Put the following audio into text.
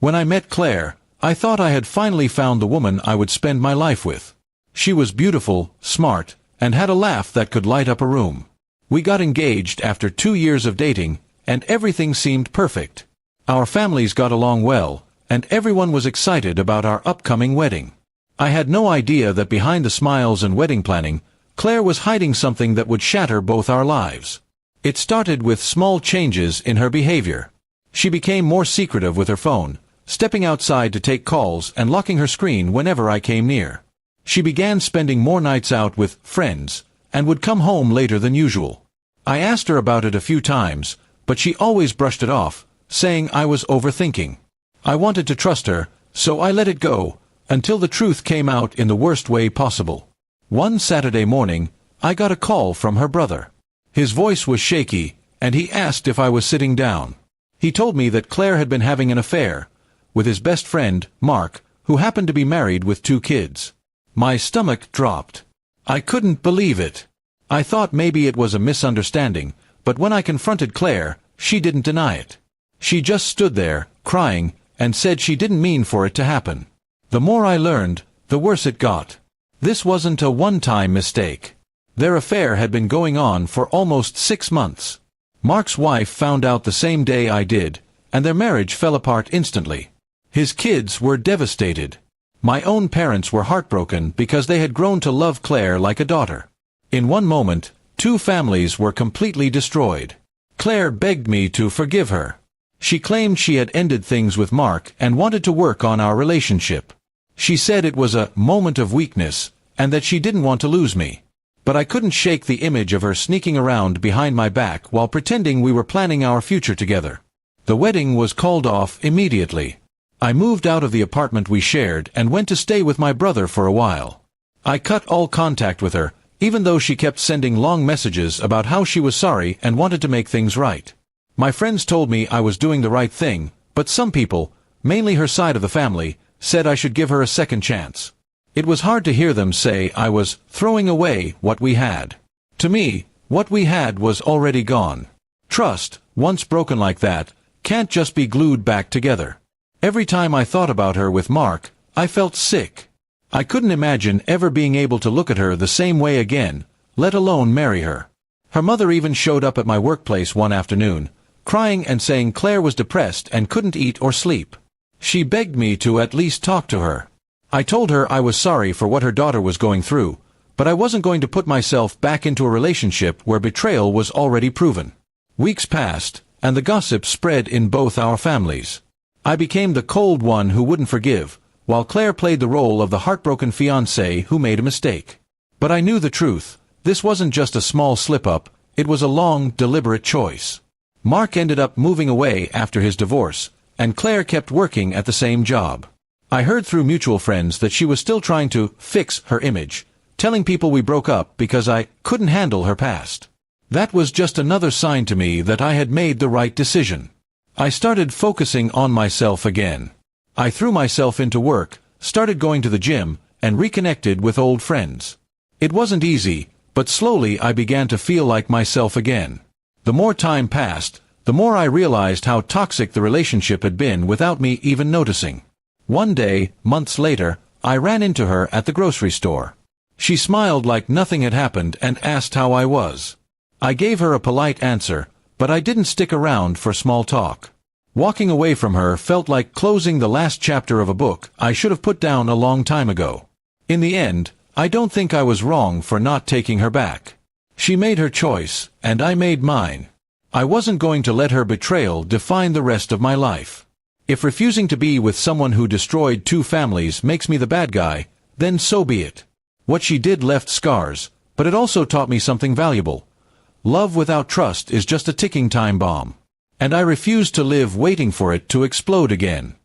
When I met Claire, I thought I had finally found the woman I would spend my life with. She was beautiful, smart, and had a laugh that could light up a room. We got engaged after 2 years of dating, and everything seemed perfect. Our families got along well, and everyone was excited about our upcoming wedding. I had no idea that behind the smiles and wedding planning, Claire was hiding something that would shatter both our lives. It started with small changes in her behavior. She became more secretive with her phone, stepping outside to take calls and locking her screen whenever I came near. She began spending more nights out with friends, and would come home later than usual. I asked her about it a few times, but she always brushed it off, saying I was overthinking. I wanted to trust her, so I let it go, until the truth came out in the worst way possible. One Saturday morning, I got a call from her brother. His voice was shaky, and he asked if I was sitting down. He told me that Claire had been having an affair with his best friend, Mark, who happened to be married with 2 kids. My stomach dropped. I couldn't believe it. I thought maybe it was a misunderstanding, but when I confronted Claire, she didn't deny it. She just stood there, crying, and said she didn't mean for it to happen. The more I learned, the worse it got. This wasn't a one-time mistake. Their affair had been going on for almost 6 months. Mark's wife found out the same day I did, and their marriage fell apart instantly. His kids were devastated. My own parents were heartbroken because they had grown to love Claire like a daughter. In one moment, 2 families were completely destroyed. Claire begged me to forgive her. She claimed she had ended things with Mark and wanted to work on our relationship. She said it was a moment of weakness, and that she didn't want to lose me. But I couldn't shake the image of her sneaking around behind my back while pretending we were planning our future together. The wedding was called off immediately. I moved out of the apartment we shared and went to stay with my brother for a while. I cut all contact with her, even though she kept sending long messages about how she was sorry and wanted to make things right. My friends told me I was doing the right thing, but some people, mainly her side of the family, said I should give her a second chance. It was hard to hear them say I was throwing away what we had. To me, what we had was already gone. Trust, once broken like that, can't just be glued back together. Every time I thought about her with Mark, I felt sick. I couldn't imagine ever being able to look at her the same way again, let alone marry her. Her mother even showed up at my workplace one afternoon, crying and saying Claire was depressed and couldn't eat or sleep. She begged me to at least talk to her. I told her I was sorry for what her daughter was going through, but I wasn't going to put myself back into a relationship where betrayal was already proven. Weeks passed, and the gossip spread in both our families. I became the cold one who wouldn't forgive, while Claire played the role of the heartbroken fiancé who made a mistake. But I knew the truth. This wasn't just a small slip-up, it was a long, deliberate choice. Mark ended up moving away after his divorce, and Claire kept working at the same job. I heard through mutual friends that she was still trying to fix her image, telling people we broke up because I couldn't handle her past. That was just another sign to me that I had made the right decision. I started focusing on myself again. I threw myself into work, started going to the gym, and reconnected with old friends. It wasn't easy, but slowly I began to feel like myself again. The more time passed, the more I realized how toxic the relationship had been without me even noticing. One day, months later, I ran into her at the grocery store. She smiled like nothing had happened and asked how I was. I gave her a polite answer, but I didn't stick around for small talk. Walking away from her felt like closing the last chapter of a book I should have put down a long time ago. In the end, I don't think I was wrong for not taking her back. She made her choice, and I made mine. I wasn't going to let her betrayal define the rest of my life. If refusing to be with someone who destroyed 2 families makes me the bad guy, then so be it. What she did left scars, but it also taught me something valuable. Love without trust is just a ticking time bomb. And I refuse to live waiting for it to explode again.